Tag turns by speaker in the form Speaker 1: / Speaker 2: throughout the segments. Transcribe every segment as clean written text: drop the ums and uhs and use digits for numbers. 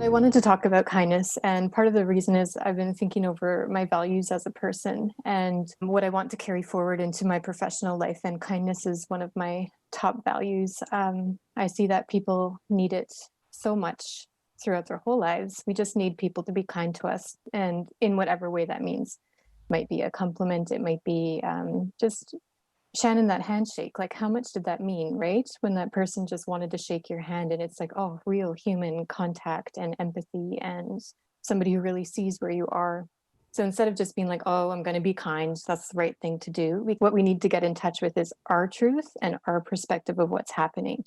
Speaker 1: I wanted to talk about kindness, and part of the reason is I've been thinking over my values as a person and what I want to carry forward into my professional life, and kindness is one of my top values. I see that people need it so much throughout their whole lives. We just need people to be kind to us, and in whatever way that means. Might be a compliment, it might be just Shannon, that handshake, like how much did that mean, right? When that person just wanted to shake your hand and it's like, oh, real human contact and empathy and somebody who really sees where you are. So instead of just being like, oh, I'm going to be kind, that's the right thing to do. What we need to get in touch with is our truth and our perspective of what's happening.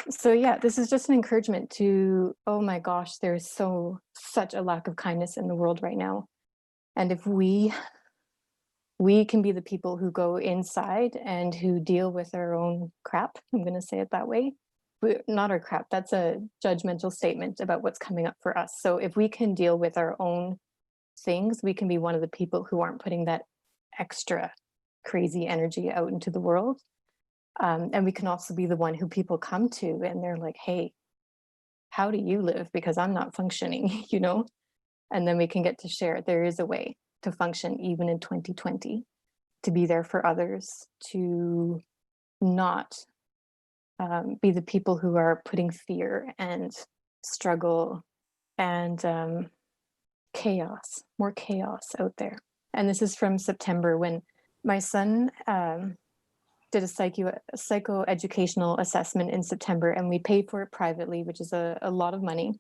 Speaker 1: So yeah, this is just an encouragement to, oh my gosh, there's such a lack of kindness in the world right now. And if we can be the people who go inside and who deal with our own crap. I'm going to say it that way. Not our crap. That's a judgmental statement about what's coming up for us. So if we can deal with our own things, we can be one of the people who aren't putting that extra crazy energy out into the world. And we can also be the one who people come to and they're like, hey, how do you live? Because I'm not functioning, you know? And then we can get to share. There is a way to function even in 2020, to be there for others, to not be the people who are putting fear and struggle and more chaos out there. And this is from September when my son did a psychoeducational assessment in September, and we paid for it privately, which is a lot of money,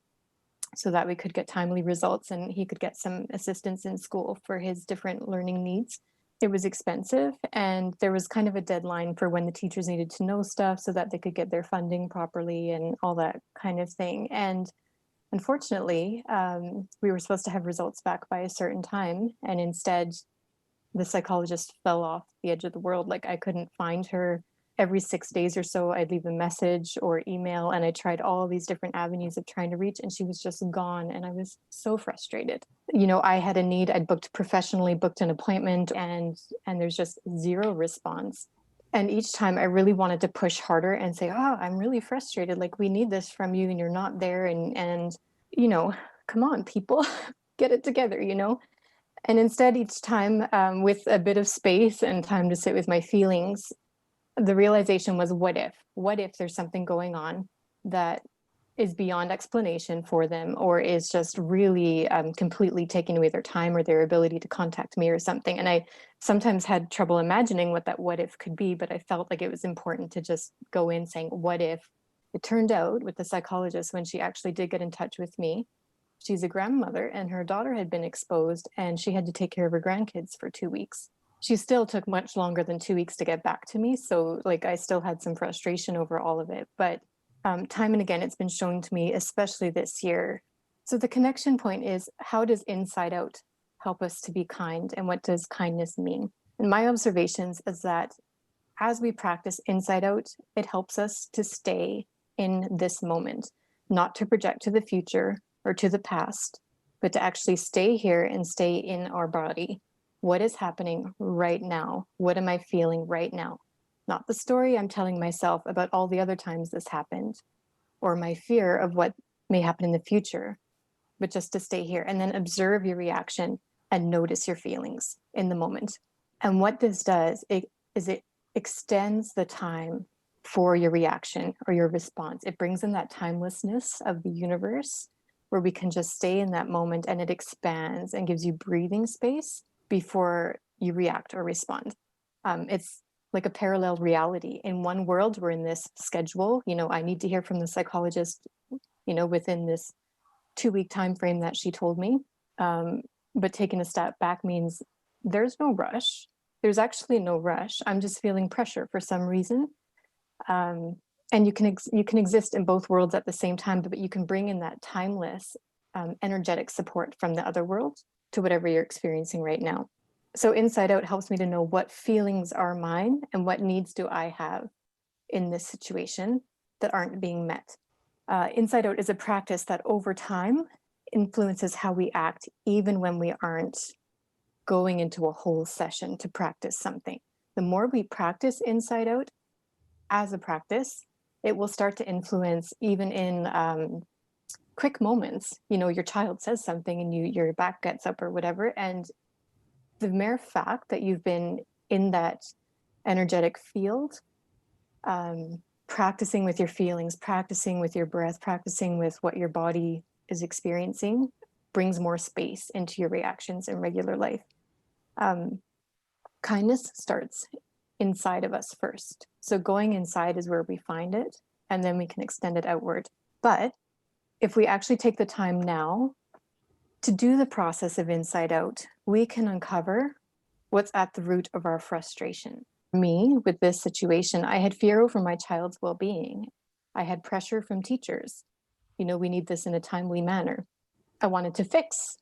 Speaker 1: so that we could get timely results and he could get some assistance in school for his different learning needs. It was expensive, and there was kind of a deadline for when the teachers needed to know stuff so that they could get their funding properly and all that kind of thing. And unfortunately, we were supposed to have results back by a certain time, and instead the psychologist fell off the edge of the world. Like, I couldn't find her. Every 6 days or so, I'd leave a message or email, and I tried all these different avenues of trying to reach, and she was just gone. And I was so frustrated. You know, I had a need, I'd booked an appointment, and there's just zero response. And each time I really wanted to push harder and say, oh, I'm really frustrated. Like, we need this from you and you're not there. And you know, come on, people, get it together, you know? And instead, each time with a bit of space and time to sit with my feelings, the realization was, what if there's something going on that is beyond explanation for them, or is just really completely taking away their time or their ability to contact me or something. And I sometimes had trouble imagining what that what if could be, but I felt like it was important to just go in saying, what if? It turned out with the psychologist, when she actually did get in touch with me, she's a grandmother and her daughter had been exposed and she had to take care of her grandkids for 2 weeks. She still took much longer than 2 weeks to get back to me. So like, I still had some frustration over all of it, but time and again, it's been shown to me, especially this year. So the connection point is, how does Inside Out help us to be kind, and what does kindness mean? And my observations is that as we practice Inside Out, it helps us to stay in this moment, not to project to the future or to the past, but to actually stay here and stay in our body. What is happening right now? What am I feeling right now? Not the story I'm telling myself about all the other times this happened, or my fear of what may happen in the future, but just to stay here and then observe your reaction and notice your feelings in the moment. And what this does it extends the time for your reaction or your response. It brings in that timelessness of the universe where we can just stay in that moment, and it expands and gives you breathing space before you react or respond. It's like a parallel reality. In one world, we're in this schedule. You know, I need to hear from the psychologist, you know, within this 2-week time frame that she told me. But taking a step back means there's no rush. There's actually no rush. I'm just feeling pressure for some reason. And you can exist in both worlds at the same time, but you can bring in that timeless, energetic support from the other world to whatever you're experiencing right now. So Inside Out helps me to know what feelings are mine and what needs do I have in this situation that aren't being met. Inside Out is a practice that over time influences how we act, even when we aren't going into a whole session to practice something. The more we practice Inside Out as a practice, it will start to influence even in quick moments, you know, your child says something and your back gets up or whatever, and the mere fact that you've been in that energetic field, practicing with your feelings, practicing with your breath, practicing with what your body is experiencing, brings more space into your reactions in regular life. Kindness starts inside of us first. So going inside is where we find it, and then we can extend it outward. But if we actually take the time now to do the process of inside out, we can uncover what's at the root of our frustration. Me, with this situation, I had fear over my child's well-being. I had pressure from teachers. You know, we need this in a timely manner. I wanted to fix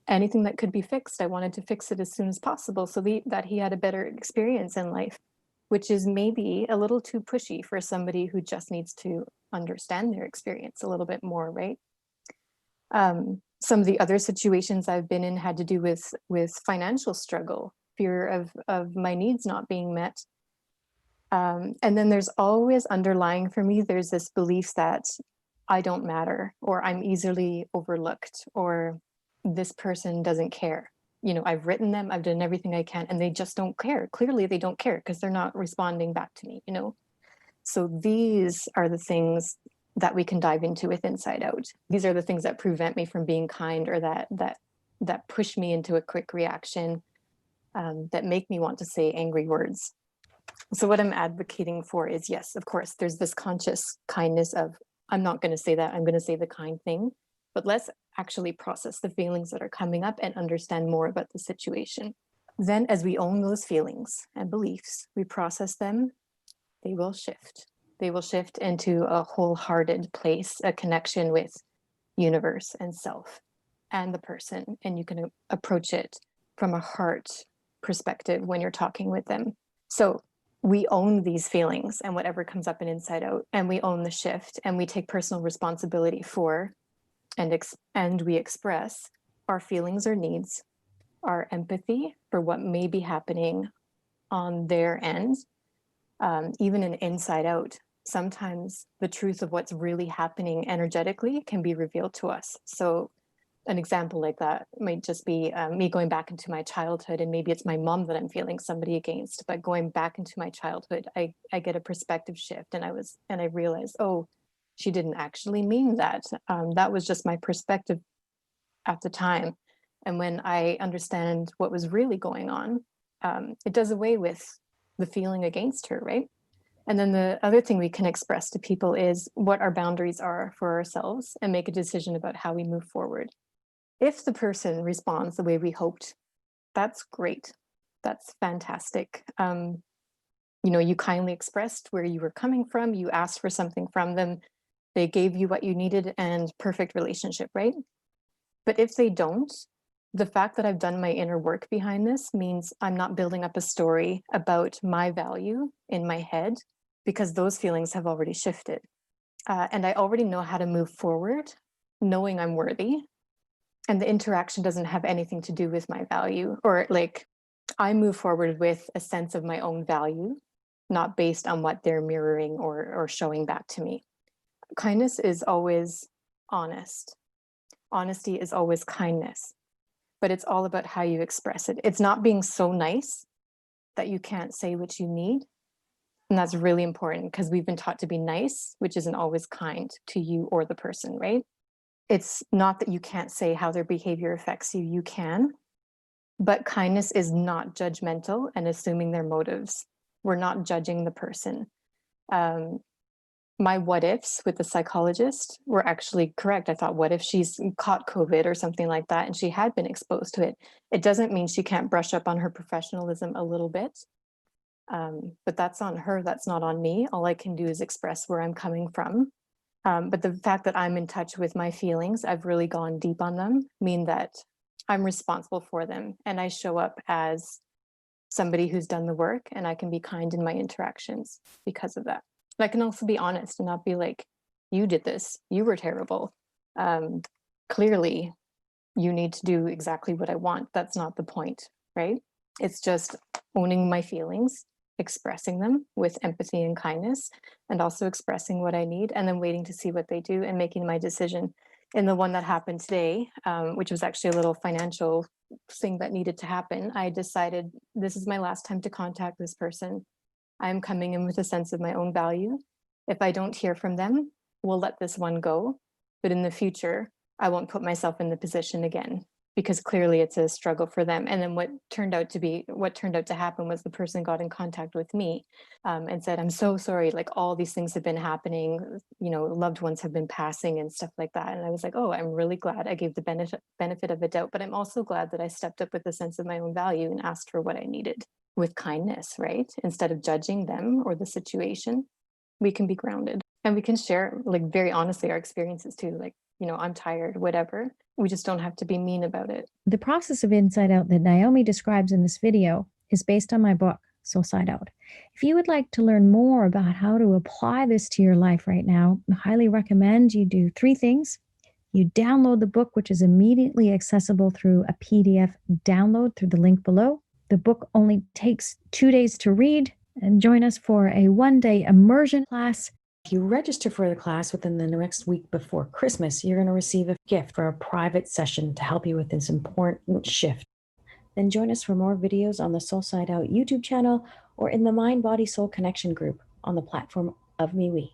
Speaker 1: anything that could be fixed. I wanted to fix it as soon as possible so that he had a better experience in life, which is maybe a little too pushy for somebody who just needs to understand their experience a little bit more, right? Some of the other situations I've been in had to do with financial struggle, fear of my needs not being met. And then there's always underlying for me, there's this belief that I don't matter, or I'm easily overlooked, or this person doesn't care. You know, I've written them, I've done everything I can, and they just don't care. Clearly they don't care because they're not responding back to me, you know? So these are the things that we can dive into with Inside Out. These are the things that prevent me from being kind, or that push me into a quick reaction, that make me want to say angry words. So what I'm advocating for is, yes, of course, there's this conscious kindness of, I'm not going to say that, I'm going to say the kind thing, but let's actually process the feelings that are coming up and understand more about the situation. Then as we own those feelings and beliefs, we process them, they will shift. They will shift into a wholehearted place, a connection with universe and self and the person. And you can approach it from a heart perspective when you're talking with them. So we own these feelings and whatever comes up in Inside Out, and we own the shift, and we take personal responsibility for and we express our feelings or needs, our empathy for what may be happening on their end. Even in Inside Out, sometimes the truth of what's really happening energetically can be revealed to us. So an example like that might just be me going back into my childhood, and maybe it's my mom that I'm feeling somebody against, but going back into my childhood, I get a perspective shift, and I realized, oh, she didn't actually mean that. That was just my perspective at the time. And when I understand what was really going on, it does away with the feeling against her, right? And then the other thing we can express to people is what our boundaries are for ourselves, and make a decision about how we move forward. If the person responds the way we hoped, that's great. That's fantastic. You know, you kindly expressed where you were coming from, you asked for something from them, they gave you what you needed, and perfect relationship, right? But if they don't, the fact that I've done my inner work behind this means I'm not building up a story about my value in my head, because those feelings have already shifted. And I already know how to move forward, knowing I'm worthy. And the interaction doesn't have anything to do with my value, or like I move forward with a sense of my own value, not based on what they're mirroring or showing back to me. Kindness is always honest. Honesty is always kindness, but it's all about how you express it. It's not being so nice that you can't say what you need. And that's really important, because we've been taught to be nice, which isn't always kind to you or the person, right? It's not that you can't say how their behavior affects you, you can, but kindness is not judgmental and assuming their motives. We're not judging the person. My what ifs with the psychologist were actually correct. I thought, what if she's caught COVID or something like that, and she had been exposed to it? It doesn't mean she can't brush up on her professionalism a little bit, but that's on her, that's not on me. All I can do is express where I'm coming from. But the fact that I'm in touch with my feelings, I've really gone deep on them, mean that I'm responsible for them, and I show up as somebody who's done the work, and I can be kind in my interactions because of that. But I can also be honest and not be like, you did this, you were terrible. Clearly, you need to do exactly what I want. That's not the point, right? It's just owning my feelings, expressing them with empathy and kindness, and also expressing what I need, and then waiting to see what they do and making my decision. In the one that happened today, which was actually a little financial thing that needed to happen, I decided this is my last time to contact this person. I'm coming in with a sense of my own value. If I don't hear from them, we'll let this one go. But in the future, I won't put myself in the position again, because clearly it's a struggle for them. And then what turned out to happen was the person got in contact with me and said, I'm so sorry, like all these things have been happening, loved ones have been passing and stuff like that. And I was like, oh, I'm really glad I gave the benefit of a doubt, but I'm also glad that I stepped up with a sense of my own value and asked for what I needed with kindness, right? Instead of judging them or the situation, we can be grounded and we can share, like, very honestly our experiences too. Like, I'm tired, whatever. We just don't have to be mean about it.
Speaker 2: The process of Inside Out that Naomi describes in this video is based on my book, Inside-OWT. If you would like to learn more about how to apply this to your life right now, I highly recommend you do 3 things. You download the book, which is immediately accessible through a PDF download through the link below. The book only takes 2 days to read, and join us for a 1-day immersion class. If you register for the class within the next week before Christmas, you're going to receive a gift for a private session to help you with this important shift. Then join us for more videos on the Inside-OWT YouTube channel or in the Mind Body Soul Connection group on the platform of MeWe.